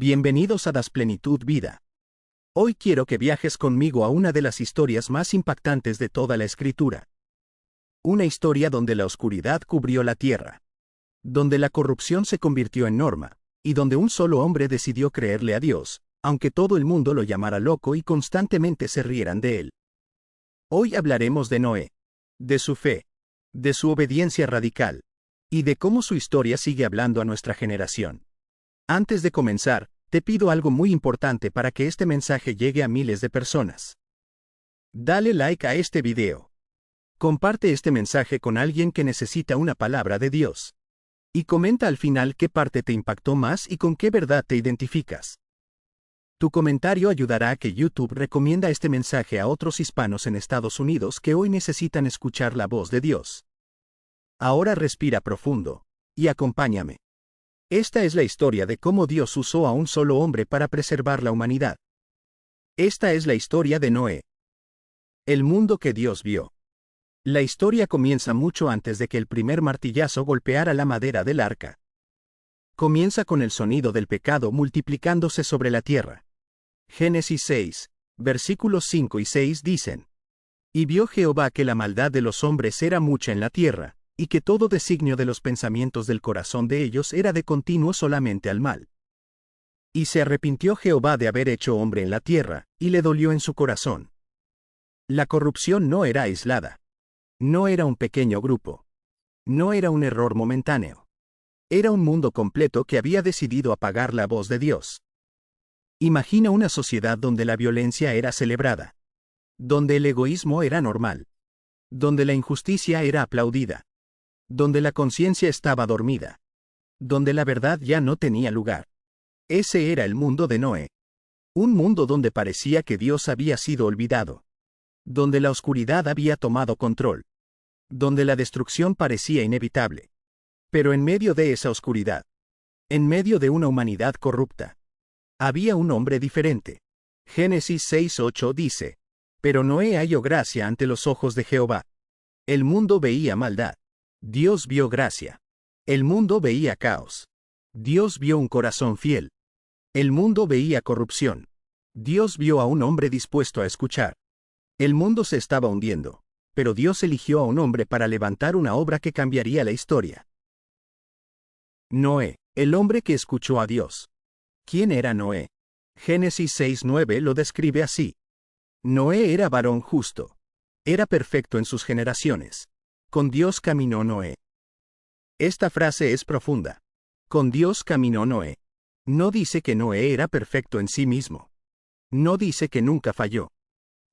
Bienvenidos a Das Plenitud Vida. Hoy quiero que viajes conmigo a una de las historias más impactantes de toda la Escritura. Una historia donde la oscuridad cubrió la tierra, donde la corrupción se convirtió en norma, y donde un solo hombre decidió creerle a Dios, aunque todo el mundo lo llamara loco y constantemente se rieran de él. Hoy hablaremos de Noé, de su fe, de su obediencia radical, y de cómo su historia sigue hablando a nuestra generación. Antes de comenzar, te pido algo muy importante para que este mensaje llegue a miles de personas. Dale like a este video. Comparte este mensaje con alguien que necesita una palabra de Dios. Y comenta al final qué parte te impactó más y con qué verdad te identificas. Tu comentario ayudará a que YouTube recomienda este mensaje a otros hispanos en Estados Unidos que hoy necesitan escuchar la voz de Dios. Ahora respira profundo, y acompáñame. Esta es la historia de cómo Dios usó a un solo hombre para preservar la humanidad. Esta es la historia de Noé. El mundo que Dios vio. La historia comienza mucho antes de que el primer martillazo golpeara la madera del arca. Comienza con el sonido del pecado multiplicándose sobre la tierra. Génesis 6, versículos 5 y 6 dicen: Y vio Jehová que la maldad de los hombres era mucha en la tierra, y que todo designio de los pensamientos del corazón de ellos era de continuo solamente al mal. Y se arrepintió Jehová de haber hecho hombre en la tierra, y le dolió en su corazón. La corrupción no era aislada. No era un pequeño grupo. No era un error momentáneo. Era un mundo completo que había decidido apagar la voz de Dios. Imagina una sociedad donde la violencia era celebrada. Donde el egoísmo era normal. Donde la injusticia era aplaudida. Donde la conciencia estaba dormida. Donde la verdad ya no tenía lugar. Ese era el mundo de Noé. Un mundo donde parecía que Dios había sido olvidado. Donde la oscuridad había tomado control. Donde la destrucción parecía inevitable. Pero en medio de esa oscuridad, en medio de una humanidad corrupta, había un hombre diferente. Génesis 6:8 dice: Pero Noé halló gracia ante los ojos de Jehová. El mundo veía maldad. Dios vio gracia. El mundo veía caos. Dios vio un corazón fiel. El mundo veía corrupción. Dios vio a un hombre dispuesto a escuchar. El mundo se estaba hundiendo, pero Dios eligió a un hombre para levantar una obra que cambiaría la historia. Noé, el hombre que escuchó a Dios. ¿Quién era Noé? Génesis 6:9 lo describe así: Noé era varón justo. Era perfecto en sus generaciones. Con Dios caminó Noé. Esta frase es profunda. Con Dios caminó Noé. No dice que Noé era perfecto en sí mismo. No dice que nunca falló.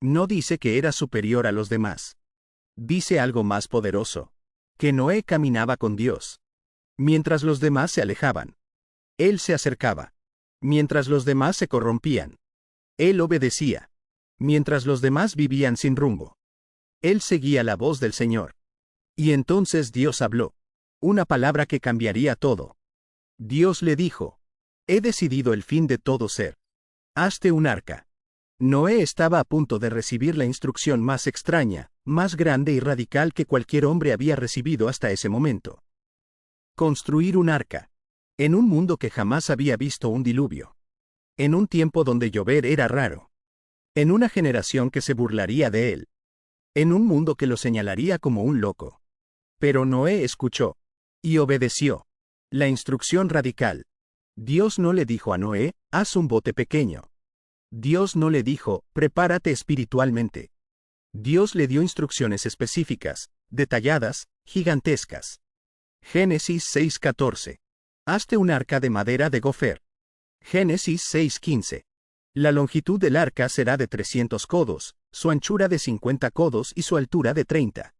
No dice que era superior a los demás. Dice algo más poderoso: que Noé caminaba con Dios. Mientras los demás se alejaban, él se acercaba. Mientras los demás se corrompían, él obedecía. Mientras los demás vivían sin rumbo, él seguía la voz del Señor. Y entonces Dios habló. Una palabra que cambiaría todo. Dios le dijo: He decidido el fin de todo ser. Hazte un arca. Noé estaba a punto de recibir la instrucción más extraña, más grande y radical que cualquier hombre había recibido hasta ese momento. Construir un arca. En un mundo que jamás había visto un diluvio. En un tiempo donde llover era raro. En una generación que se burlaría de él. En un mundo que lo señalaría como un loco. Pero Noé escuchó. Y obedeció. La instrucción radical. Dios no le dijo a Noé: haz un bote pequeño. Dios no le dijo: prepárate espiritualmente. Dios le dio instrucciones específicas, detalladas, gigantescas. Génesis 6:14. Hazte un arca de madera de gofer. Génesis 6:15. La longitud del arca será de 300 codos, su anchura de 50 codos y su altura de 30.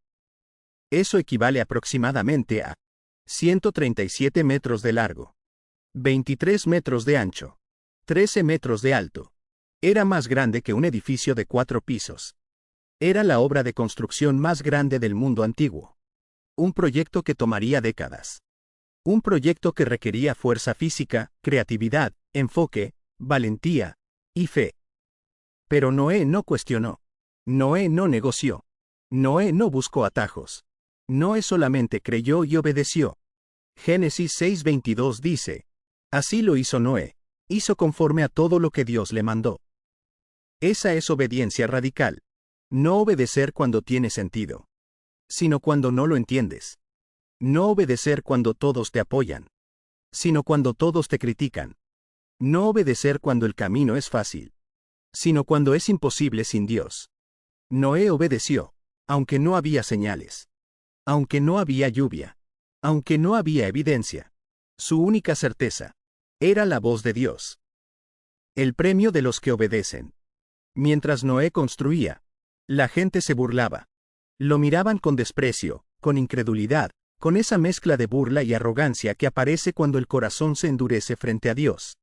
Eso equivale aproximadamente a 137 metros de largo, 23 metros de ancho, 13 metros de alto. Era más grande que un edificio de 4 pisos. Era la obra de construcción más grande del mundo antiguo. Un proyecto que tomaría décadas. Un proyecto que requería fuerza física, creatividad, enfoque, valentía y fe. Pero Noé no cuestionó. Noé no negoció. Noé no buscó atajos. Noé solamente creyó y obedeció. Génesis 6:22 dice: Así lo hizo Noé. Hizo conforme a todo lo que Dios le mandó. Esa es obediencia radical. No obedecer cuando tiene sentido, sino cuando no lo entiendes. No obedecer cuando todos te apoyan, sino cuando todos te critican. No obedecer cuando el camino es fácil, sino cuando es imposible sin Dios. Noé obedeció, aunque no había señales, aunque no había lluvia, aunque no había evidencia. Su única certeza era la voz de Dios. El premio de los que obedecen. Mientras Noé construía, la gente se burlaba. Lo miraban con desprecio, con incredulidad, con esa mezcla de burla y arrogancia que aparece cuando el corazón se endurece frente a Dios.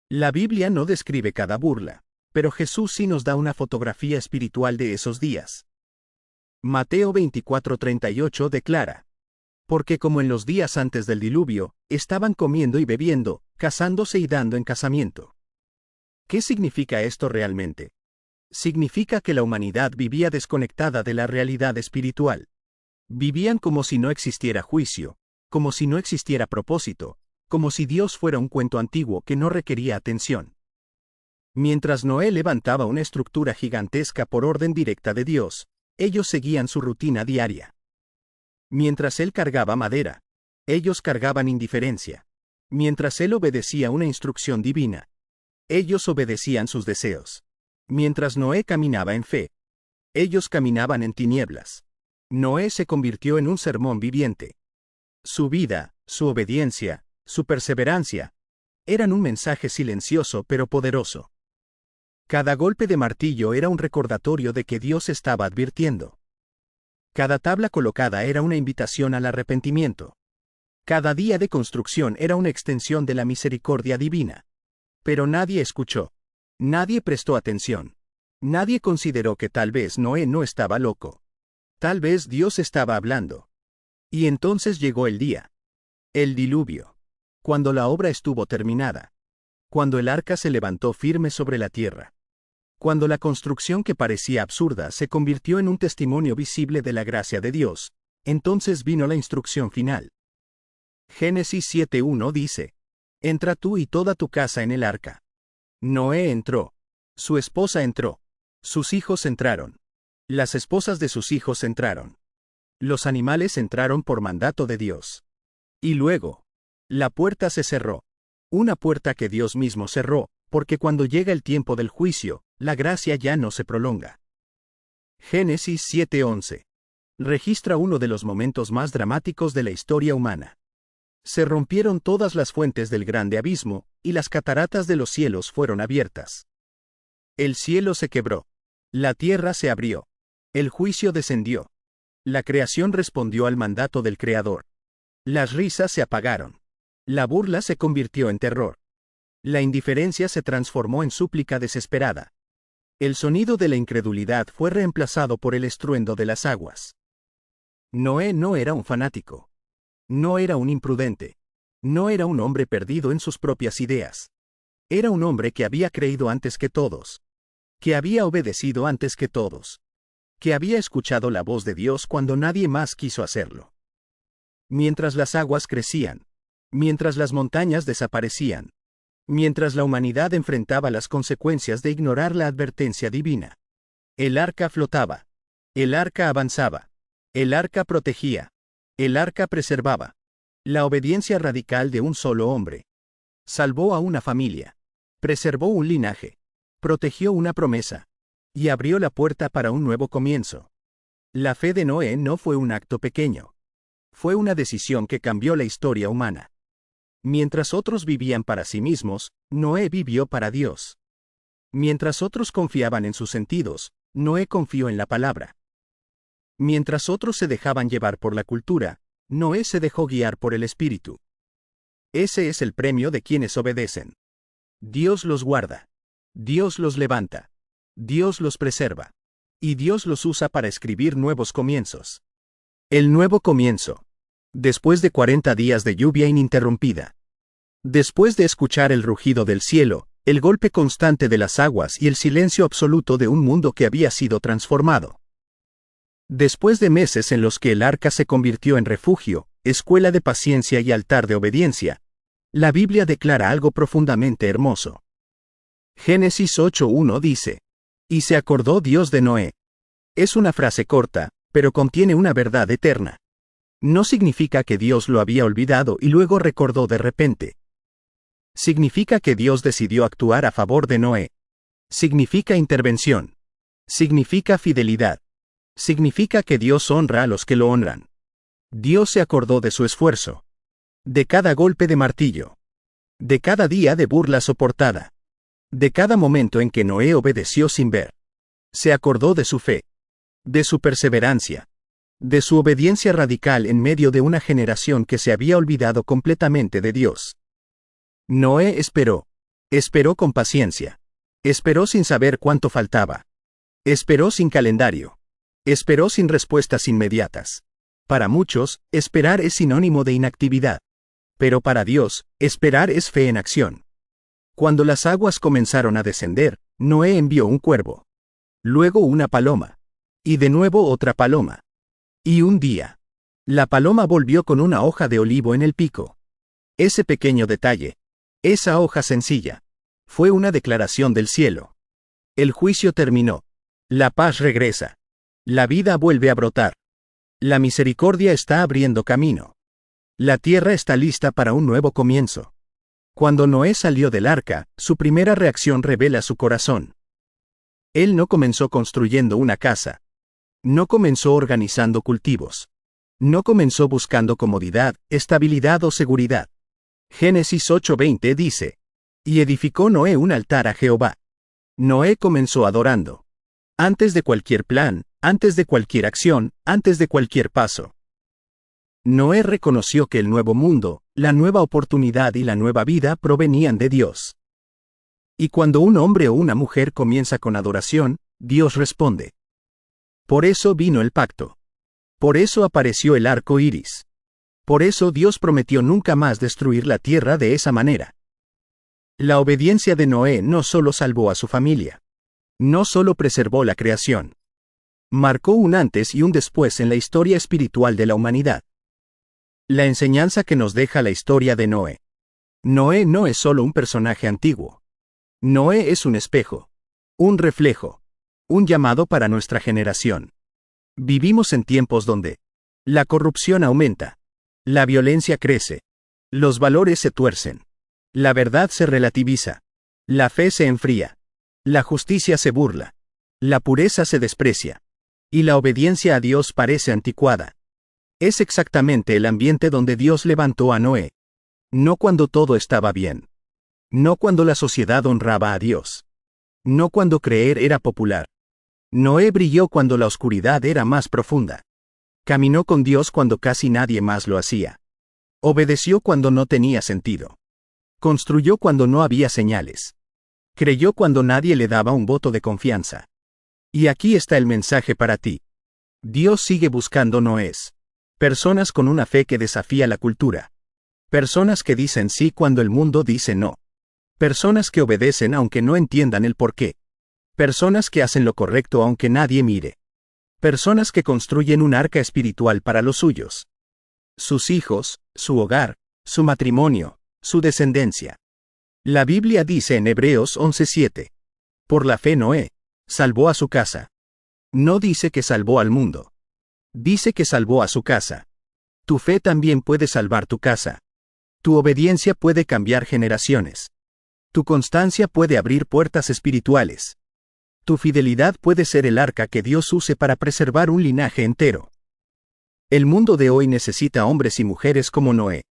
La Biblia no describe cada burla, pero Jesús sí nos da una fotografía espiritual de esos días. Mateo 24:38 declara: porque como en los días antes del diluvio, estaban comiendo y bebiendo, casándose y dando en casamiento. ¿Qué significa esto realmente? Significa que la humanidad vivía desconectada de la realidad espiritual. Vivían como si no existiera juicio, como si no existiera propósito, como si Dios fuera un cuento antiguo que no requería atención. Mientras Noé levantaba una estructura gigantesca por orden directa de Dios, ellos seguían su rutina diaria. Mientras él cargaba madera, ellos cargaban indiferencia. Mientras él obedecía una instrucción divina, ellos obedecían sus deseos. Mientras Noé caminaba en fe, ellos caminaban en tinieblas. Noé se convirtió en un sermón viviente. Su vida, su obediencia, su perseverancia, eran un mensaje silencioso pero poderoso. Cada golpe de martillo era un recordatorio de que Dios estaba advirtiendo. Cada tabla colocada era una invitación al arrepentimiento. Cada día de construcción era una extensión de la misericordia divina. Pero nadie escuchó. Nadie prestó atención. Nadie consideró que tal vez Noé no estaba loco. Tal vez Dios estaba hablando. Y entonces llegó el día. El diluvio. Cuando la obra estuvo terminada. Cuando el arca se levantó firme sobre la tierra. Cuando la construcción que parecía absurda se convirtió en un testimonio visible de la gracia de Dios, entonces vino la instrucción final. Génesis 7:1 dice: entra tú y toda tu casa en el arca. Noé entró. Su esposa entró. Sus hijos entraron. Las esposas de sus hijos entraron. Los animales entraron por mandato de Dios. Y luego, la puerta se cerró. Una puerta que Dios mismo cerró, porque cuando llega el tiempo del juicio, la gracia ya no se prolonga. Génesis 7:11. Registra uno de los momentos más dramáticos de la historia humana. Se rompieron todas las fuentes del grande abismo, y las cataratas de los cielos fueron abiertas. El cielo se quebró. La tierra se abrió. El juicio descendió. La creación respondió al mandato del Creador. Las risas se apagaron. La burla se convirtió en terror. La indiferencia se transformó en súplica desesperada. El sonido de la incredulidad fue reemplazado por el estruendo de las aguas. Noé no era un fanático. No era un imprudente. No era un hombre perdido en sus propias ideas. Era un hombre que había creído antes que todos. Que había obedecido antes que todos. Que había escuchado la voz de Dios cuando nadie más quiso hacerlo. Mientras las aguas crecían. Mientras las montañas desaparecían. Mientras la humanidad enfrentaba las consecuencias de ignorar la advertencia divina. El arca flotaba. El arca avanzaba. El arca protegía. El arca preservaba. La obediencia radical de un solo hombre. Salvó a una familia. Preservó un linaje. Protegió una promesa. Y abrió la puerta para un nuevo comienzo. La fe de Noé no fue un acto pequeño. Fue una decisión que cambió la historia humana. Mientras otros vivían para sí mismos, Noé vivió para Dios. Mientras otros confiaban en sus sentidos, Noé confió en la palabra. Mientras otros se dejaban llevar por la cultura, Noé se dejó guiar por el Espíritu. Ese es el premio de quienes obedecen. Dios los guarda. Dios los levanta. Dios los preserva. Y Dios los usa para escribir nuevos comienzos. El nuevo comienzo. Después de 40 días de lluvia ininterrumpida. Después de escuchar el rugido del cielo, el golpe constante de las aguas y el silencio absoluto de un mundo que había sido transformado. Después de meses en los que el arca se convirtió en refugio, escuela de paciencia y altar de obediencia, La Biblia declara algo profundamente hermoso. Génesis 8:1 dice: "Y se acordó Dios de Noé". Es una frase corta, pero contiene una verdad eterna. No significa que Dios lo había olvidado y luego recordó de repente. Significa que Dios decidió actuar a favor de Noé. Significa intervención. Significa fidelidad. Significa que Dios honra a los que lo honran. Dios se acordó de su esfuerzo. De cada golpe de martillo. De cada día de burla soportada. De cada momento en que Noé obedeció sin ver. Se acordó de su fe. De su perseverancia. De su obediencia radical en medio de una generación que se había olvidado completamente de Dios. Noé esperó. Esperó con paciencia. Esperó sin saber cuánto faltaba. Esperó sin calendario. Esperó sin respuestas inmediatas. Para muchos, esperar es sinónimo de inactividad. Pero para Dios, esperar es fe en acción. Cuando las aguas comenzaron a descender, Noé envió un cuervo. Luego una paloma. Y de nuevo otra paloma. Y un día, la paloma volvió con una hoja de olivo en el pico. Ese pequeño detalle, esa hoja sencilla, fue una declaración del cielo. El juicio terminó. La paz regresa. La vida vuelve a brotar. La misericordia está abriendo camino. La tierra está lista para un nuevo comienzo. Cuando Noé salió del arca, su primera reacción revela su corazón. Él no comenzó construyendo una casa. No comenzó organizando cultivos. No comenzó buscando comodidad, estabilidad o seguridad. Génesis 8:20 dice: "Y edificó Noé un altar a Jehová". Noé comenzó adorando. Antes de cualquier plan, antes de cualquier acción, antes de cualquier paso. Noé reconoció que el nuevo mundo, la nueva oportunidad y la nueva vida provenían de Dios. Y cuando un hombre o una mujer comienza con adoración, Dios responde. Por eso vino el pacto. Por eso apareció el arco iris. Por eso Dios prometió nunca más destruir la tierra de esa manera. La obediencia de Noé no solo salvó a su familia. No solo preservó la creación. Marcó un antes y un después en la historia espiritual de la humanidad. La enseñanza que nos deja la historia de Noé. Noé no es solo un personaje antiguo. Noé es un espejo. Un reflejo. Un llamado para nuestra generación. Vivimos en tiempos donde la corrupción aumenta. La violencia crece. Los valores se tuercen. La verdad se relativiza. La fe se enfría. La justicia se burla. La pureza se desprecia. Y la obediencia a Dios parece anticuada. Es exactamente el ambiente donde Dios levantó a Noé. No cuando todo estaba bien. No cuando la sociedad honraba a Dios. No cuando creer era popular. Noé brilló cuando la oscuridad era más profunda. Caminó con Dios cuando casi nadie más lo hacía. Obedeció cuando no tenía sentido. Construyó cuando no había señales. Creyó cuando nadie le daba un voto de confianza. Y aquí está el mensaje para ti. Dios sigue buscando Noés. Personas con una fe que desafía la cultura. Personas que dicen sí cuando el mundo dice no. Personas que obedecen aunque no entiendan el porqué. Personas que hacen lo correcto aunque nadie mire. Personas que construyen un arca espiritual para los suyos. Sus hijos, su hogar, su matrimonio, su descendencia. La Biblia dice en Hebreos 11:7. Por la fe Noé salvó a su casa. No dice que salvó al mundo. Dice que salvó a su casa. Tu fe también puede salvar tu casa. Tu obediencia puede cambiar generaciones. Tu constancia puede abrir puertas espirituales. Tu fidelidad puede ser el arca que Dios use para preservar un linaje entero. El mundo de hoy necesita hombres y mujeres como Noé.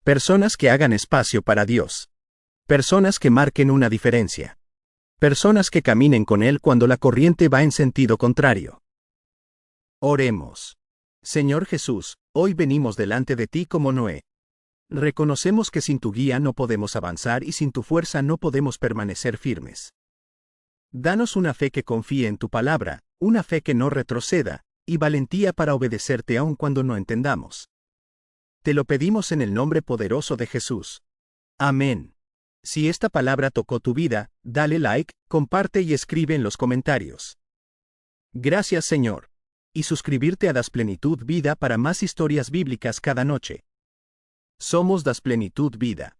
Personas que hagan espacio para Dios. Personas que marquen una diferencia. Personas que caminen con Él cuando la corriente va en sentido contrario. Oremos. Señor Jesús, hoy venimos delante de ti como Noé. Reconocemos que sin tu guía no podemos avanzar y sin tu fuerza no podemos permanecer firmes. Danos una fe que confíe en tu palabra, una fe que no retroceda, y valentía para obedecerte aun cuando no entendamos. Te lo pedimos en el nombre poderoso de Jesús. Amén. Si esta palabra tocó tu vida, dale like, comparte y escribe en los comentarios. Gracias Señor. Y suscribirte a Das Plenitud Vida para más historias bíblicas cada noche. Somos Das Plenitud Vida.